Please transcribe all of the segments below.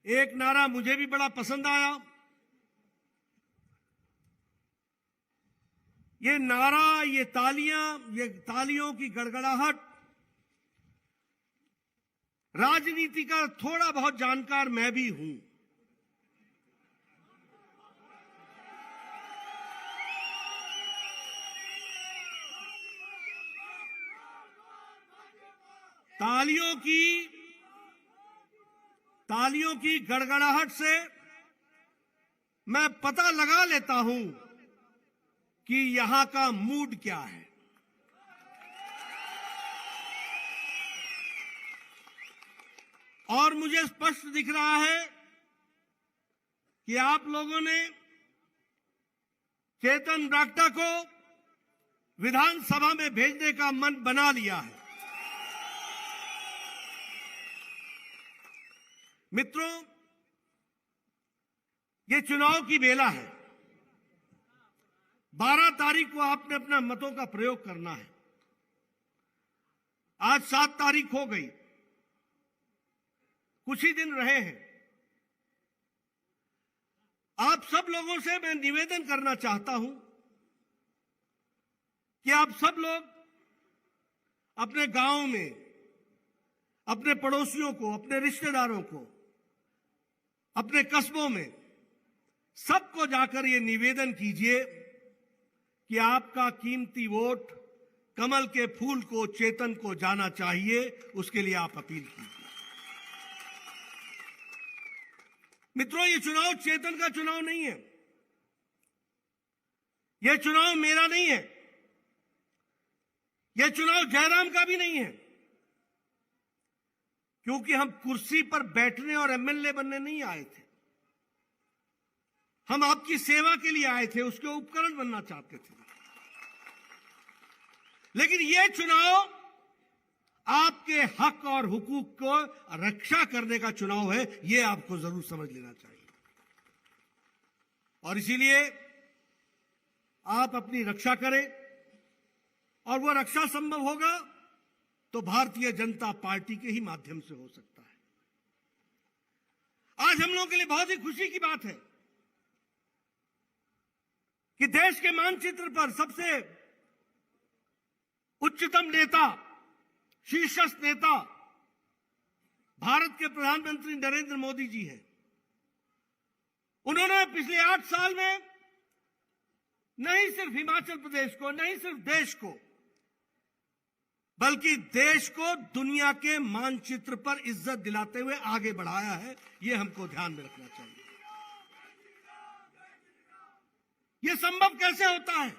एक नारा मुझे भी बड़ा पसंद आया। ये नारा, ये तालियों की गड़गड़ाहट, राजनीति का थोड़ा बहुत जानकार मैं भी हूं। तालियों की गड़गड़ाहट से मैं पता लगा लेता हूं कि यहां का मूड क्या है। और मुझे स्पष्ट दिख रहा है कि आप लोगों ने चेतन ब्राक्टा को विधानसभा में भेजने का मन बना लिया है। मित्रों, ये चुनाव की बेला है। 12 तारीख को आपने अपना मतों का प्रयोग करना है। आज 7 तारीख हो गई, कुछ ही दिन रहे हैं। आप सब लोगों से मैं निवेदन करना चाहता हूं कि आप सब लोग अपने गांव में, अपने पड़ोसियों को, अपने रिश्तेदारों को, अपने कस्बों में सबको जाकर ये निवेदन कीजिए कि आपका कीमती वोट कमल के फूल को, चेतन को जाना चाहिए। उसके लिए आप अपील कीजिए। मित्रों, ये चुनाव चेतन का चुनाव नहीं है। यह चुनाव मेरा नहीं है। यह चुनाव जयराम का भी नहीं है, क्योंकि हम कुर्सी पर बैठने और एमएलए बनने नहीं आए थे। हम आपकी सेवा के लिए आए थे, उसके उपकरण बनना चाहते थे। लेकिन यह चुनाव आपके हक और हुकूक को रक्षा करने का चुनाव है। यह आपको जरूर समझ लेना चाहिए। और इसीलिए आप अपनी रक्षा करें, और वह रक्षा संभव होगा तो भारतीय जनता पार्टी के ही माध्यम से हो सकता है। आज हम लोगों के लिए बहुत ही खुशी की बात है कि देश के मानचित्र पर सबसे उच्चतम नेता, शीर्षस्थ नेता भारत के प्रधानमंत्री नरेंद्र मोदी जी हैं। उन्होंने पिछले 8 साल में नहीं सिर्फ हिमाचल प्रदेश को, नहीं सिर्फ देश को, बल्कि देश को दुनिया के मानचित्र पर इज्जत दिलाते हुए आगे बढ़ाया है। यह हमको ध्यान में रखना चाहिए। यह संभव कैसे होता है?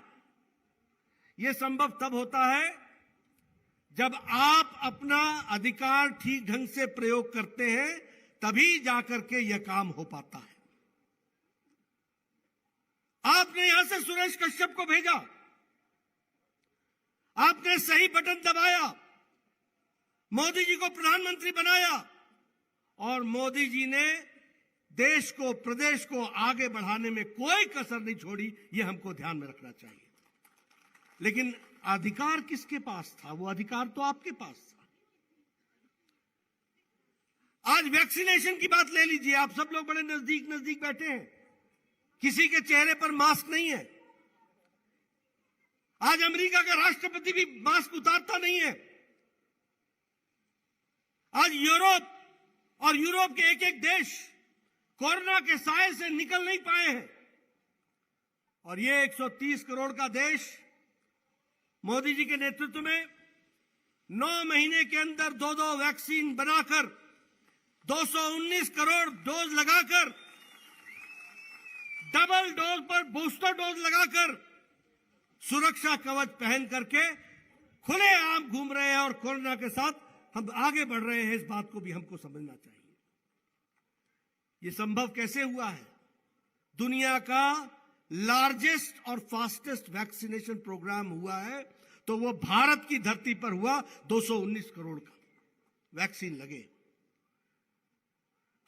यह संभव तब होता है जब आप अपना अधिकार ठीक ढंग से प्रयोग करते हैं, तभी जाकर के यह काम हो पाता है। आपने यहां से सुरेश कश्यप को भेजा, आपने सही बटन दबाया, मोदी जी को प्रधानमंत्री बनाया, और मोदी जी ने देश को, प्रदेश को आगे बढ़ाने में कोई कसर नहीं छोड़ी। यह हमको ध्यान में रखना चाहिए। लेकिन अधिकार किसके पास था? वो अधिकार तो आपके पास था। आज वैक्सीनेशन की बात ले लीजिए। आप सब लोग बड़े नजदीक नजदीक बैठे हैं, किसी के चेहरे पर मास्क नहीं है। आज अमेरिका का राष्ट्रपति भी मास्क उतारता नहीं है। आज यूरोप के एक एक देश कोरोना के साए से निकल नहीं पाए हैं। और ये 130 करोड़ का देश मोदी जी के नेतृत्व में 9 महीने के अंदर 2 वैक्सीन बनाकर 219 करोड़ डोज लगाकर, डबल डोज पर बूस्टर डोज लगाकर, सुरक्षा कवच पहन करके खुलेआम घूम रहे हैं। और कोरोना के साथ हम आगे बढ़ रहे हैं। इस बात को भी हमको समझना चाहिए। यह संभव कैसे हुआ है? दुनिया का लार्जेस्ट और फास्टेस्ट वैक्सीनेशन प्रोग्राम हुआ है तो वो भारत की धरती पर हुआ। 219 करोड़ का वैक्सीन लगे।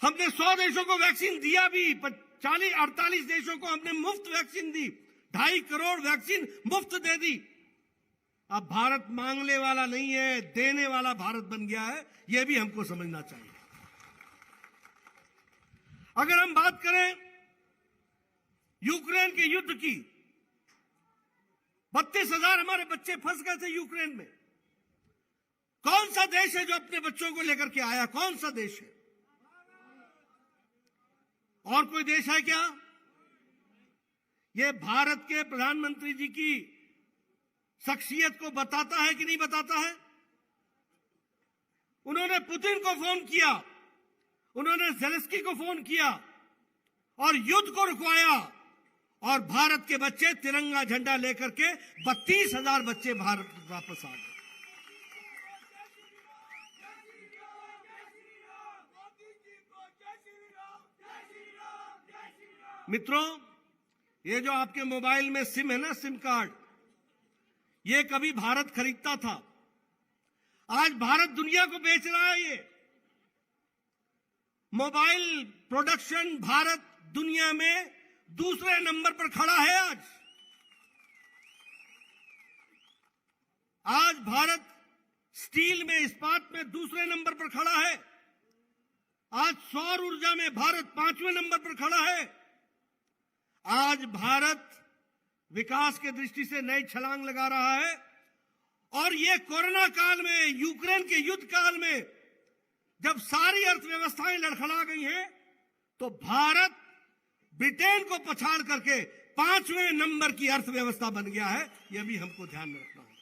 हमने 100 देशों को वैक्सीन दिया भी। 48 देशों को हमने मुफ्त वैक्सीन दी। 2.5 करोड़ वैक्सीन मुफ्त दे दी। अब भारत मांगने वाला नहीं है, देने वाला भारत बन गया है। यह भी हमको समझना चाहिए। अगर हम बात करें यूक्रेन के युद्ध की, 32,000 हमारे बच्चे फंस गए थे यूक्रेन में। कौन सा देश है जो अपने बच्चों को लेकर के आया? कौन सा देश है? और कोई देश है क्या? यह भारत के प्रधानमंत्री जी की शख्सियत को बताता है कि नहीं बताता है? उन्होंने पुतिन को फोन किया, उन्होंने ज़ेलेंस्की को फोन किया और युद्ध को रुकवाया, और भारत के बच्चे तिरंगा झंडा लेकर के 32,000 बच्चे भारत वापस आ गए। मित्रों, ये जो आपके मोबाइल में सिम है ना, सिम कार्ड, ये कभी भारत खरीदता था, आज भारत दुनिया को बेच रहा है। ये मोबाइल प्रोडक्शन भारत दुनिया में दूसरे नंबर पर खड़ा है। आज भारत स्टील में, इस्पात में दूसरे नंबर पर खड़ा है। आज सौर ऊर्जा में भारत 5वें नंबर पर खड़ा है। आज भारत विकास के दृष्टि से नई छलांग लगा रहा है। और ये कोरोना काल में, यूक्रेन के युद्ध काल में, जब सारी अर्थव्यवस्थाएं लड़खड़ा गई हैं, तो भारत ब्रिटेन को पछाड़ करके 5वें नंबर की अर्थव्यवस्था बन गया है। यह भी हमको ध्यान में रखना होगा।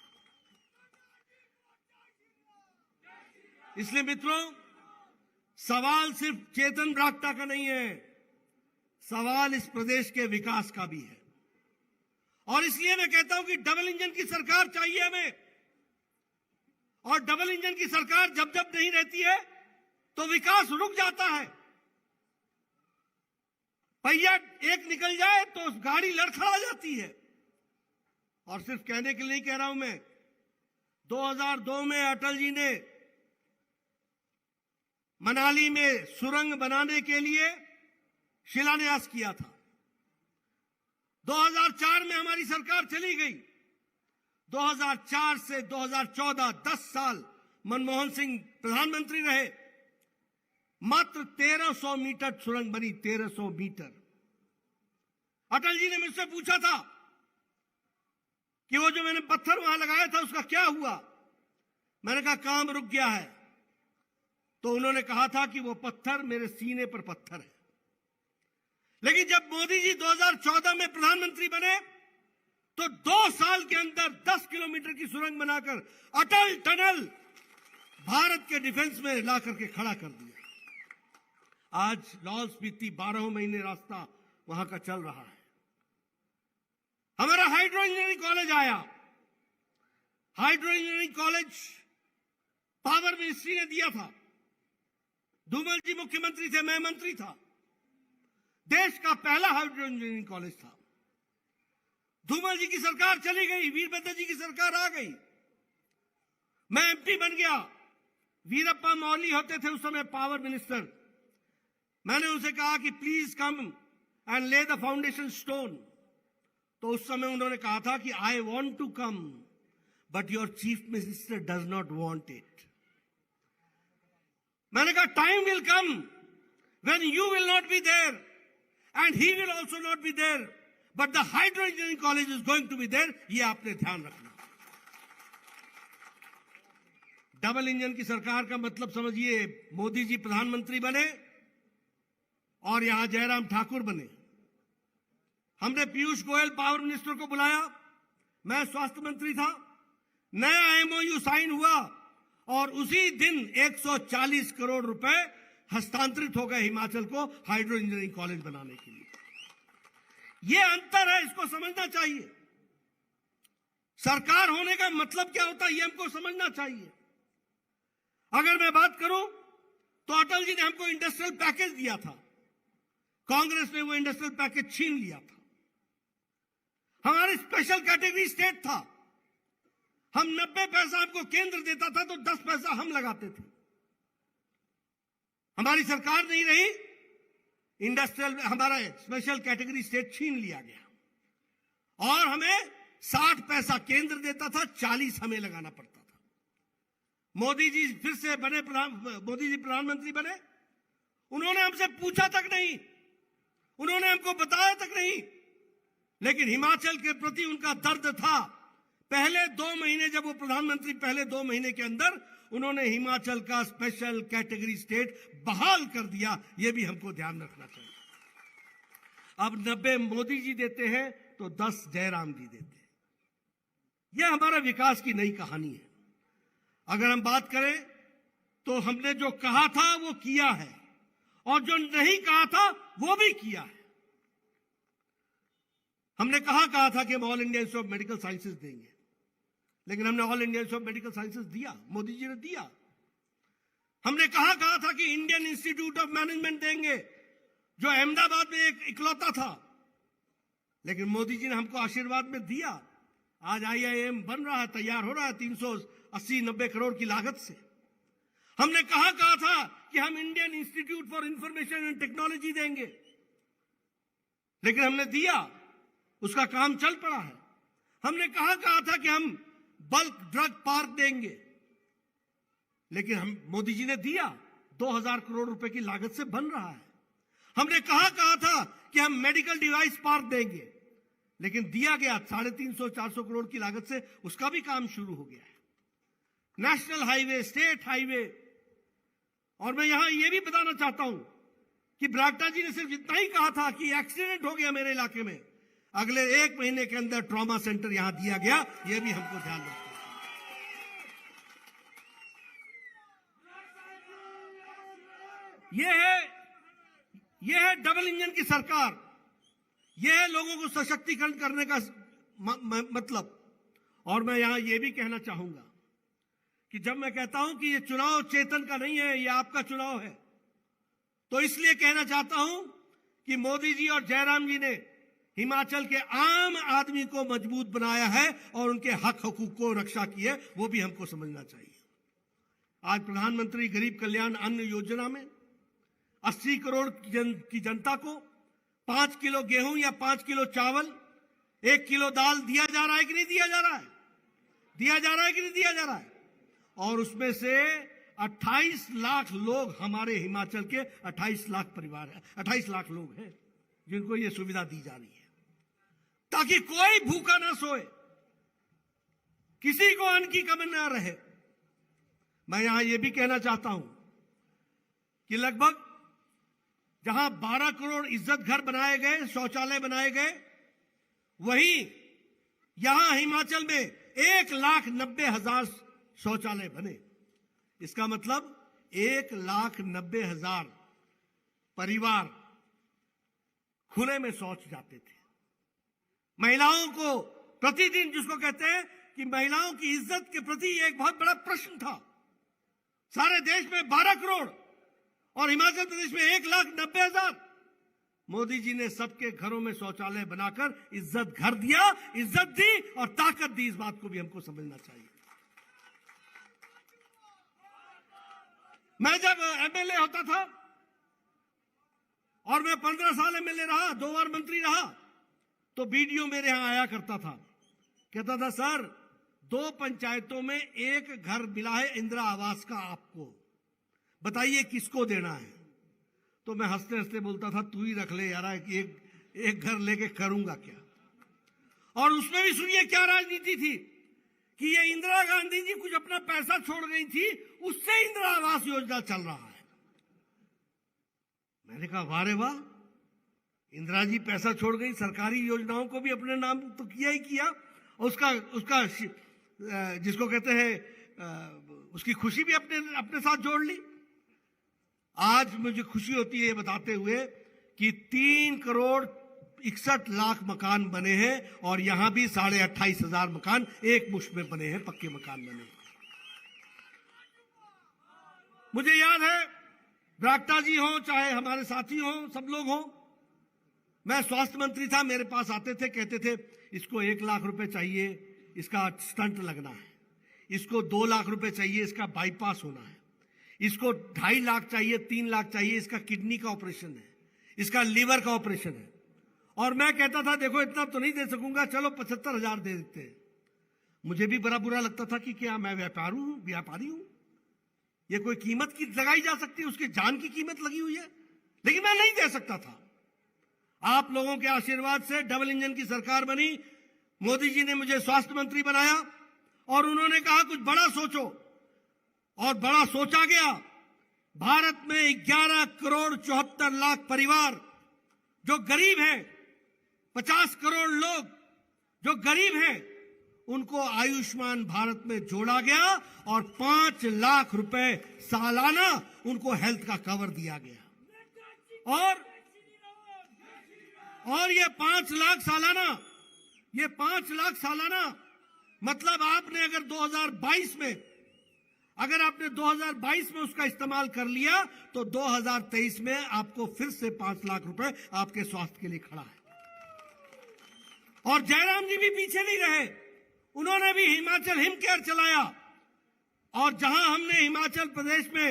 इसलिए मित्रों, सवाल सिर्फ चेतन ब्राक्टा का नहीं है, सवाल इस प्रदेश के विकास का भी है। और इसलिए मैं कहता हूं कि डबल इंजन की सरकार चाहिए हमें। और डबल इंजन की सरकार जब जब नहीं रहती है तो विकास रुक जाता है। पहिया एक निकल जाए तो गाड़ी लड़खड़ा जाती है। और सिर्फ कहने के लिए नहीं कह रहा हूं मैं, 2002 में अटल जी ने मनाली में सुरंग बनाने के लिए शिलान्यास किया था। 2004 में हमारी सरकार चली गई। 2004 से 2014 10 साल मनमोहन सिंह प्रधानमंत्री रहे। मात्र 1300 मीटर सुरंग बनी, 1300 मीटर। अटल जी ने मुझसे पूछा था कि वो जो मैंने पत्थर वहां लगाया था उसका क्या हुआ? मैंने कहा काम रुक गया है। तो उन्होंने कहा था कि वो पत्थर मेरे सीने पर पत्थर है। लेकिन जब मोदी जी 2014 में प्रधानमंत्री बने तो 2 साल के अंदर 10 किलोमीटर की सुरंग बनाकर अटल टनल भारत के डिफेंस में ला करके खड़ा कर दिया। आज लाहौल स्पीति 12 महीने रास्ता वहां का चल रहा है। हमारा हाइड्रो इंजीनियरिंग कॉलेज आया। Hydro engineering college power ministry ने दिया था। धूमल जी मुख्यमंत्री थे, मैं मंत्री था। देश का पहला हाइड्रो इंजीनियरिंग कॉलेज था। धूमल जी की सरकार चली गई, वीरभद्र जी की सरकार आ गई। मैं एमपी बन गया। वीरप्पा मौली होते थे उस समय पावर मिनिस्टर। मैंने उनसे कहा कि please come and lay the foundation stone. तो उस समय उन्होंने कहा था कि I want to come but your chief minister does not want it. मैंने कहा time will come when you will not be there and he will also not be there, but the hydro engineering college is going to be there. ये आपने ध्यान रखना। Double engine की सरकार का मतलब समझिए, मोदी जी प्रधानमंत्री बने और यहां जयराम ठाकुर बने। हमने पीयूष गोयल पावर मिनिस्टर को बुलाया, मैं स्वास्थ्य मंत्री था। नया एमओयू साइन हुआ और उसी दिन 140 करोड़ रुपए हस्तांतरित हो गए हिमाचल को हाइड्रो इंजीनियरिंग कॉलेज बनाने के लिए। यह अंतर है, इसको समझना चाहिए। सरकार होने का मतलब क्या होता है, यह हमको समझना चाहिए। अगर मैं बात करूं तो अटल जी ने हमको इंडस्ट्रियल पैकेज दिया था। कांग्रेस ने वो इंडस्ट्रियल पैकेज छीन लिया था। हमारी स्पेशल कैटेगरी स्टेट था। हम 90 पैसा हमको केंद्र देता था तो 10 पैसा हम लगाते थे। हमारी सरकार नहीं रही, इंडस्ट्रियल हमारा स्पेशल कैटेगरी स्टेट छीन लिया गया और हमें 60 पैसा केंद्र देता था, 40 हमें लगाना पड़ता था। मोदी जी फिर से बने, मोदी जी प्रधानमंत्री बने। उन्होंने हमसे पूछा तक नहीं, उन्होंने हमको बताया तक नहीं। लेकिन हिमाचल के प्रति उनका दर्द था। पहले 2 महीने जब वो प्रधानमंत्री, पहले 2 महीने के अंदर उन्होंने हिमाचल का स्पेशल कैटेगरी स्टेट बहाल कर दिया। यह भी हमको ध्यान रखना चाहिए। अब 90 मोदी जी देते हैं तो 10 जयराम जी देते हैं। यह हमारा विकास की नई कहानी है। अगर हम बात करें तो हमने जो कहा था वो किया है, और जो नहीं कहा था वो भी किया है। हमने कहा था कि हम all India institute of medical sciences देंगे, लेकिन हमने all India institute of medical sciences दिया, मोदी जी ने दिया। हमने कहा था कि इंडियन इंस्टीट्यूट ऑफ मैनेजमेंट देंगे, जो अहमदाबाद में एक इकलौता था, लेकिन मोदी जी ने हमको आशीर्वाद में दिया। आज IIM बन रहा है, तैयार हो रहा है 380-90 करोड़ की लागत से। हमने कहा था कि हम Indian institute for information and technology देंगे, लेकिन हमने दिया, उसका काम चल पड़ा है। हमने कहा था कि हम बल्क ड्रग पार्क देंगे, लेकिन हम मोदी जी ने दिया, 2000 करोड़ रुपए की लागत से बन रहा है। हमने कहा था कि हम मेडिकल डिवाइस पार्क देंगे, लेकिन दिया गया 350-400 करोड़ की लागत से, उसका भी काम शुरू हो गया है। नेशनल हाईवे, स्टेट हाईवे, और मैं यहां यह भी बताना चाहता हूं कि बरागटा जी ने सिर्फ इतना ही कहा था कि एक्सीडेंट हो गया मेरे इलाके में, अगले 1 महीने के अंदर ट्रॉमा सेंटर यहां दिया गया। यह भी हमको ध्यान रखना है। यह है डबल इंजन की सरकार। यह है लोगों को सशक्तिकरण करने का मतलब। और मैं यहां यह भी कहना चाहूंगा कि जब मैं कहता हूं कि यह चुनाव चेतन का नहीं है, यह आपका चुनाव है, तो इसलिए कहना चाहता हूं कि मोदी जी और जयराम जी ने हिमाचल के आम आदमी को मजबूत बनाया है और उनके हक हकूक को रक्षा की है, वो भी हमको समझना चाहिए। आज प्रधानमंत्री गरीब कल्याण अन्न योजना में 80 करोड़ की जनता को 5 किलो गेहूं या 5 किलो चावल, 1 किलो दाल दिया जा रहा है कि नहीं दिया जा रहा है? दिया जा रहा है कि नहीं दिया जा रहा है? और उसमें से 28 लाख लोग, हमारे हिमाचल के 28 लाख परिवार है, 28 लाख लोग हैं जिनको यह सुविधा दी जा रही है, ताकि कोई भूखा ना सोए, किसी को अन्न की कमी ना रहे। मैं यहां यह भी कहना चाहता हूं कि लगभग जहां 12 करोड़ इज्जत घर बनाए गए, शौचालय बनाए गए, वहीं यहां हिमाचल में 1,90,000 शौचालय बने। इसका मतलब 1,90,000 परिवार खुले में शौच जाते थे। महिलाओं को प्रतिदिन, जिसको कहते हैं कि महिलाओं की इज्जत के प्रति एक बहुत बड़ा प्रश्न था। सारे देश में 12 करोड़ और हिमाचल प्रदेश में 1,90,000। मोदी जी ने सबके घरों में शौचालय बनाकर इज्जत घर दिया, इज्जत दी और ताकत दी। इस बात को भी हमको समझना चाहिए। मैं जब MLA होता था और मैं 15 साल MLA रहा, 2 बार मंत्री रहा, तो BDO मेरे यहां आया करता था, कहता था सर 2 पंचायतों में 1 घर मिला है इंदिरा आवास का, आपको बताइए किसको देना है? तो मैं हंसते हंसते बोलता था तू ही रख ले यार, एक घर लेके करूंगा क्या? और उसमें भी सुनिए क्या राजनीति थी कि ये इंदिरा गांधी जी कुछ अपना पैसा छोड़ गई थी, उससे इंदिरा आवास योजना चल रहा है। मैंने कहा वाह रे वाह, इंदिरा जी पैसा छोड़ गई, सरकारी योजनाओं को भी अपने नाम तो किया ही किया, और उसका जिसको कहते हैं उसकी खुशी भी अपने साथ जोड़ ली। आज मुझे खुशी होती है ये बताते हुए कि 3 करोड़ 61 लाख मकान बने हैं, और यहां भी 28,500 मकान एक मुश्त में बने हैं, पक्के मकान बने हैं। मुझे याद है बरागटा जी हो चाहे हमारे साथी हो, सब लोग हो, मैं स्वास्थ्य मंत्री था, मेरे पास आते थे, कहते थे इसको 1 लाख रुपए चाहिए, इसका स्टंट लगना है, इसको 2 लाख रुपए चाहिए, इसका बाईपास होना है, इसको 2.5 लाख चाहिए, 3 लाख चाहिए, इसका किडनी का ऑपरेशन है, इसका लीवर का ऑपरेशन है। और मैं कहता था देखो इतना तो नहीं दे सकूंगा, चलो 75,000 दे देते हैं। मुझे भी बड़ा बुरा लगता था कि क्या मैं व्यापारी हूं? ये कोई कीमत की लगाई जा सकती है? उसकी जान की कीमत लगी हुई है। लेकिन मैं नहीं दे सकता था। आप लोगों के आशीर्वाद से डबल इंजन की सरकार बनी, मोदी जी ने मुझे स्वास्थ्य मंत्री बनाया और उन्होंने कहा कुछ बड़ा सोचो, और बड़ा सोचा गया। भारत में 11 करोड़ 74 लाख परिवार जो गरीब हैं, 50 करोड़ लोग जो गरीब हैं, उनको आयुष्मान भारत में जोड़ा गया और 5 लाख रुपए सालाना उनको हेल्थ का कवर दिया गया। और ये 5 लाख सालाना, ये 5 लाख सालाना मतलब आपने अगर 2022 में, अगर आपने 2022 में उसका इस्तेमाल कर लिया तो 2023 में आपको फिर से 5 लाख रुपए आपके स्वास्थ्य के लिए खड़ा है। और जयराम जी भी पीछे नहीं रहे, उन्होंने भी हिमाचल हिम केयर चलाया, और जहां हमने हिमाचल प्रदेश में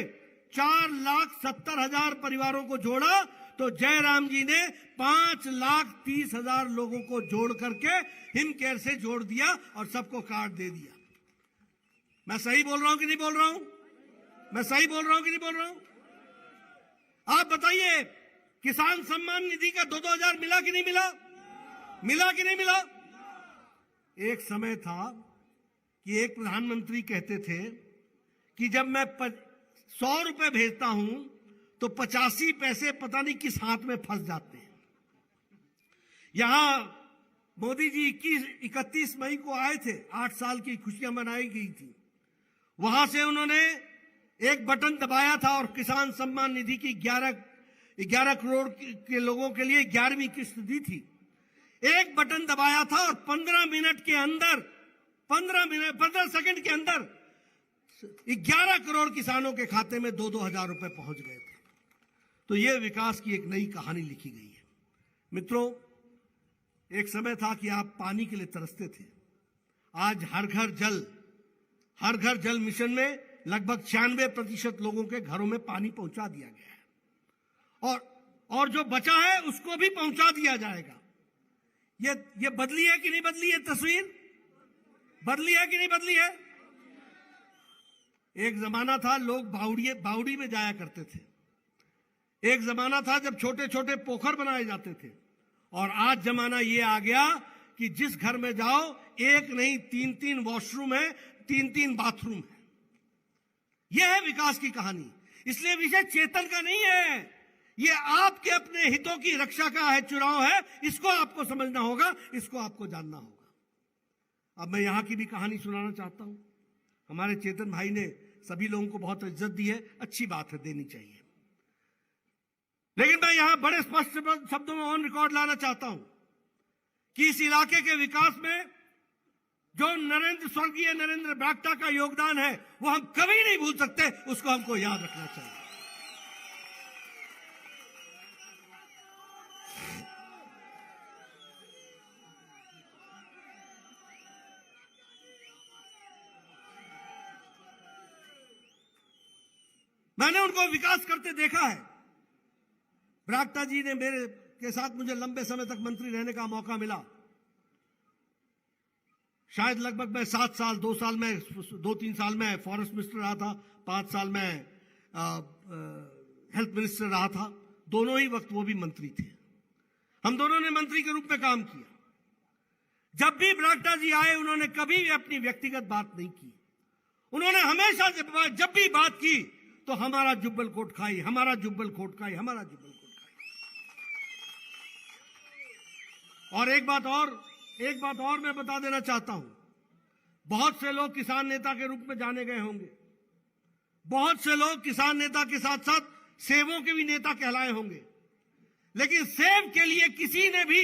4,70,000 परिवारों को जोड़ा, तो जयराम जी ने 5,30,000 लोगों को जोड़ करके हिम केयर से जोड़ दिया और सबको कार्ड दे दिया। मैं सही बोल रहा हूं कि नहीं बोल रहा हूं? मैं सही बोल रहा हूं कि नहीं बोल रहा हूं? आप बताइए, किसान सम्मान निधि का 2-2 हजार मिला कि नहीं मिला? मिला कि नहीं मिला? एक समय था कि एक प्रधानमंत्री कहते थे कि जब मैं 100 रुपए भेजता हूं तो 85 पैसे पता नहीं किस हाथ में फंस जाते हैं। यहां मोदी जी 31 मई को आए थे, 8 साल की खुशियां मनाई गई थी। वहां से उन्होंने एक बटन दबाया था और किसान सम्मान निधि की 11 करोड़ के लोगों के लिए 11वीं किस्त दी थी। एक बटन दबाया था और 15 सेकंड के अंदर 11 करोड़ किसानों के खाते में 2-2 हजार रुपए पहुंच गए थे। तो यह विकास की एक नई कहानी लिखी गई है। मित्रों, एक समय था कि आप पानी के लिए तरसते थे। आज हर घर जल मिशन में लगभग 96% लोगों के घरों में पानी पहुंचा दिया गया है, और जो बचा है उसको भी पहुंचा दिया जाएगा। ये बदली है कि नहीं बदली है? तस्वीर बदली है कि नहीं बदली है? एक जमाना था लोग बावड़ी में जाया करते थे। एक जमाना था जब छोटे छोटे पोखर बनाए जाते थे, और आज जमाना ये आ गया कि जिस घर में जाओ एक नहीं 3-3 वॉशरूम है, 3-3 बाथरूम है। यह है विकास की कहानी। इसलिए विषय चेतन का नहीं है, ये आपके अपने हितों की रक्षा का है, चुनाव है। इसको आपको समझना होगा, इसको आपको जानना होगा। अब मैं यहां की भी कहानी सुनाना चाहता हूं। हमारे चेतन भाई ने सभी लोगों को बहुत इज्जत दी है, अच्छी बात है, देनी चाहिए। लेकिन मैं यहां बड़े स्पष्ट शब्दों में ऑन रिकॉर्ड लाना चाहता हूं कि इस इलाके के विकास में जो स्वर्गीय नरेंद्र बरागटा का योगदान है वो हम कभी नहीं भूल सकते, उसको हमको याद रखना चाहिए। मैंने उनको विकास करते देखा है। बरागटा जी ने मेरे के साथ मुझे लंबे समय तक मंत्री रहने का मौका मिला। शायद लगभग मैं 7 साल, 2-3 साल में फॉरेस्ट मिनिस्टर रहा था, 5 साल में हेल्थ मिनिस्टर रहा था। दोनों ही वक्त वो भी मंत्री थे। हम दोनों ने मंत्री के रूप में काम किया। जब भी बरागटा जी आए, उन्होंने कभी भी अपनी व्यक्तिगत बात नहीं की। उन्होंने हमेशा जब भी बात की तो हमारा जुब्बल कोट खाई, हमारा जुब्बल कोट खाई, हमारा जुब्बल कोट खाई। और एक बात और मैं बता देना चाहता हूं। बहुत से लोग किसान नेता के रूप में जाने गए होंगे, बहुत से लोग किसान नेता के साथ साथ सेवों के भी नेता कहलाए होंगे, लेकिन सेव के लिए किसी ने भी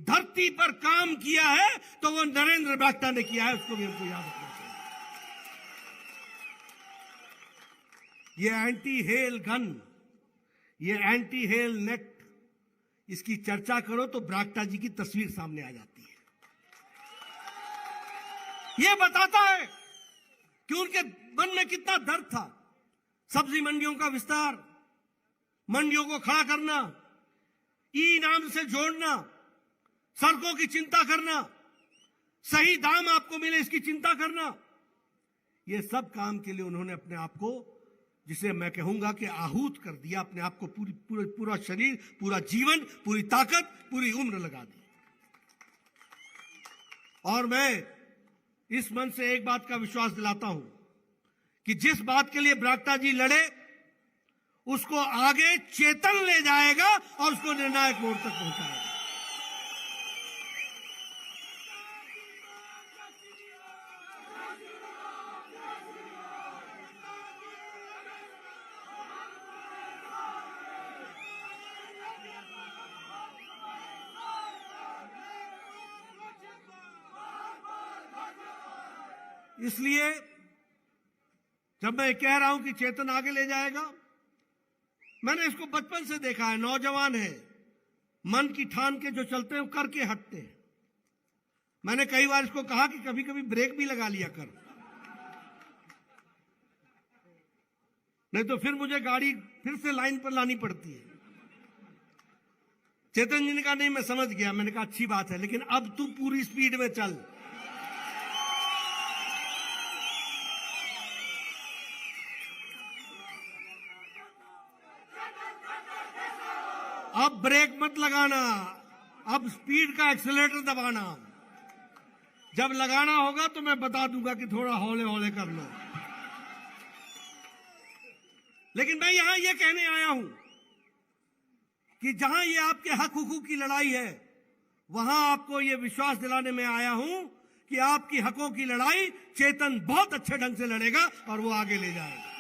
धरती पर काम किया है तो वो नरेंद्र बरागटा ने किया है। उसको भी हमको याद रखना चाहिए। ये एंटी हेल गन, ये एंटी हेल नेट, इसकी चर्चा करो तो बरागटा जी की तस्वीर सामने आ जाती है। ये बताता है कि उनके मन में कितना दर्द था। सब्जी मंडियों का विस्तार, मंडियों को खड़ा करना, ई नाम से जोड़ना, सड़कों की चिंता करना, सही दाम आपको मिले इसकी चिंता करना, ये सब काम के लिए उन्होंने अपने आप को जिसे मैं कहूंगा कि आहूत कर दिया, अपने आप को पूरा शरीर, पूरा जीवन, पूरी ताकत, पूरी उम्र लगा दी। और मैं इस मन से एक बात का विश्वास दिलाता हूं कि जिस बात के लिए बरागटा जी लड़े, उसको आगे चेतन ले जाएगा और उसको निर्णायक मोड़ तक पहुंचाएगा। इसलिए जब मैं कह रहा हूं कि चेतन आगे ले जाएगा, मैंने इसको बचपन से देखा है। नौजवान है, मन की ठान के जो चलते हैं वो करके हटते हैं। मैंने कई बार इसको कहा कि कभी कभी ब्रेक भी लगा लिया कर, नहीं तो फिर मुझे गाड़ी फिर से लाइन पर लानी पड़ती है। चेतन जी ने कहा नहीं, मैं समझ गया। मैंने कहा अच्छी बात है, लेकिन अब तू पूरी स्पीड में चल। अब ब्रेक मत लगाना, अब स्पीड का एक्सीलरेटर दबाना। जब लगाना होगा तो मैं बता दूंगा कि थोड़ा हौले हौले कर लो। लेकिन मैं यहां यह कहने आया हूं कि जहां ये आपके हक हुकूक की लड़ाई है, वहां आपको यह विश्वास दिलाने में आया हूं कि आपकी हकों की लड़ाई चेतन बहुत अच्छे ढंग से लड़ेगा और वो आगे ले जाएगा।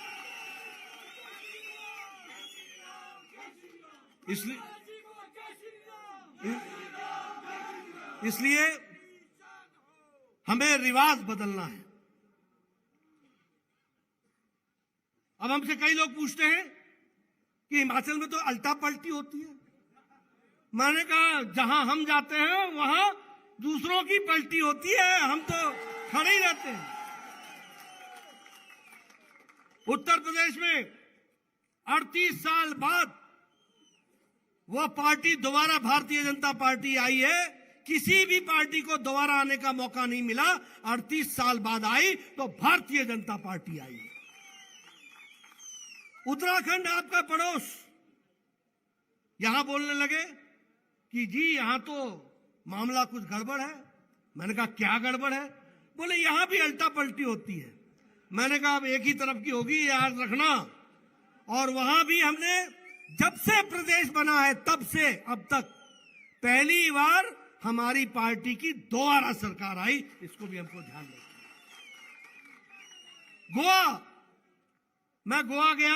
इसलिए हमें रिवाज बदलना है। अब हमसे कई लोग पूछते हैं कि हिमाचल में तो अल्टा पलटी होती है। मैंने कहा जहां हम जाते हैं वहां दूसरों की पलटी होती है, हम तो खड़े ही रहते हैं। उत्तर प्रदेश में 38 साल बाद वो पार्टी दोबारा भारतीय जनता पार्टी आई है। किसी भी पार्टी को दोबारा आने का मौका नहीं मिला। 38 साल बाद आई तो भारतीय जनता पार्टी आई है। उत्तराखंड आपका पड़ोस, यहां बोलने लगे कि जी यहां तो मामला कुछ गड़बड़ है। मैंने कहा क्या गड़बड़ है? बोले यहां भी अल्टा पलटी होती है। मैंने कहा अब एक ही तरफ की होगी, याद रखना। और वहां भी हमने जब से प्रदेश बना है तब से अब तक पहली बार हमारी पार्टी की दोबारा सरकार आई। इसको भी हमको ध्यान रखना। गोवा, मैं गोवा गया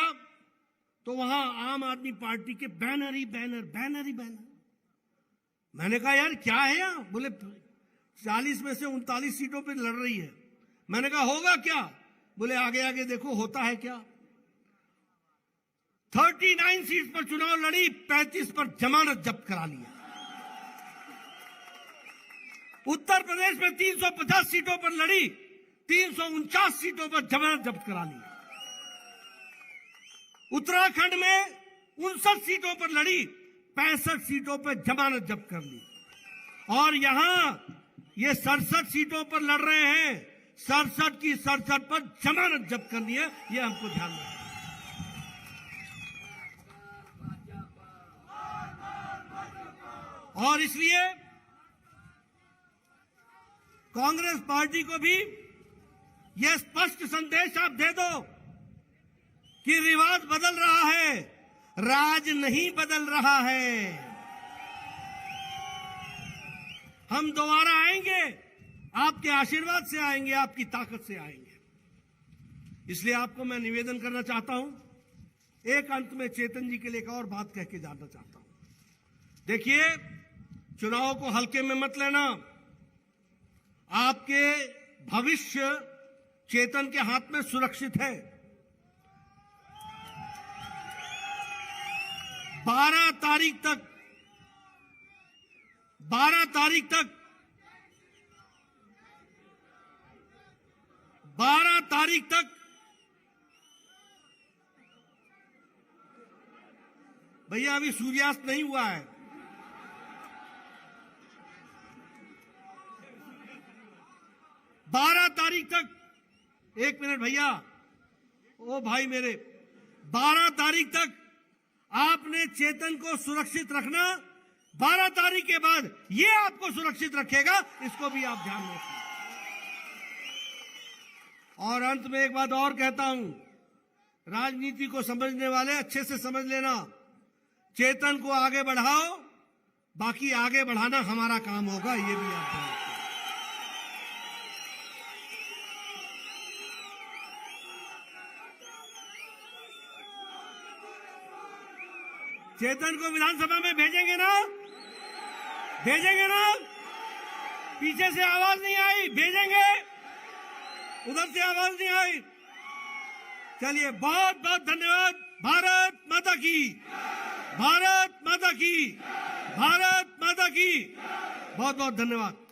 तो वहां आम आदमी पार्टी के बैनर ही बैनर। मैंने कहा यार क्या है यहां? बोले 40 में से 39 सीटों पे लड़ रही है। मैंने कहा होगा क्या? बोले आगे आगे देखो होता है क्या। 39 सीट पर चुनाव लड़ी, 35 पर जमानत जब्त करा लिया। उत्तर प्रदेश में 350 सीटों पर लड़ी, 349 सीटों पर जमानत जब्त करा ली। उत्तराखंड में 59 सीटों पर लड़ी, 65 सीटों पर जमानत जब्त कर ली। और यहां ये 67 सीटों पर लड़ रहे हैं, 67 की 67 पर जमानत जब्त करनी है। यह हमको ध्यान रखना है। और इसलिए कांग्रेस पार्टी को भी यह स्पष्ट संदेश आप दे दो कि रिवाज बदल रहा है, राज नहीं बदल रहा है। हम दोबारा आएंगे, आपके आशीर्वाद से आएंगे, आपकी ताकत से आएंगे। इसलिए आपको मैं निवेदन करना चाहता हूं, एक अंत में चेतन जी के लिए एक और बात कह के जानना चाहता हूं। देखिए, चुनाव को हल्के में मत लेना। आपके भविष्य चेतन के हाथ में सुरक्षित है। 12 तारीख तक भैया अभी सूर्यास्त नहीं हुआ है। 12 तारीख तक, एक मिनट भैया, ओ भाई मेरे, 12 तारीख तक आपने चेतन को सुरक्षित रखना, 12 तारीख के बाद ये आपको सुरक्षित रखेगा, इसको भी आप ध्यान रखें। और अंत में एक बात और कहता हूं, राजनीति को समझने वाले अच्छे से समझ लेना, चेतन को आगे बढ़ाओ, बाकी आगे बढ़ाना हमारा काम होगा, ये भी आप ध्यान रखें। चेतन को विधानसभा में भेजेंगे ना? भेजेंगे ना? पीछे से आवाज नहीं आई, भेजेंगे? उधर से आवाज नहीं आई। चलिए, बहुत बहुत धन्यवाद। भारत माता की, भारत माता की, भारत माता की, बहुत बहुत धन्यवाद।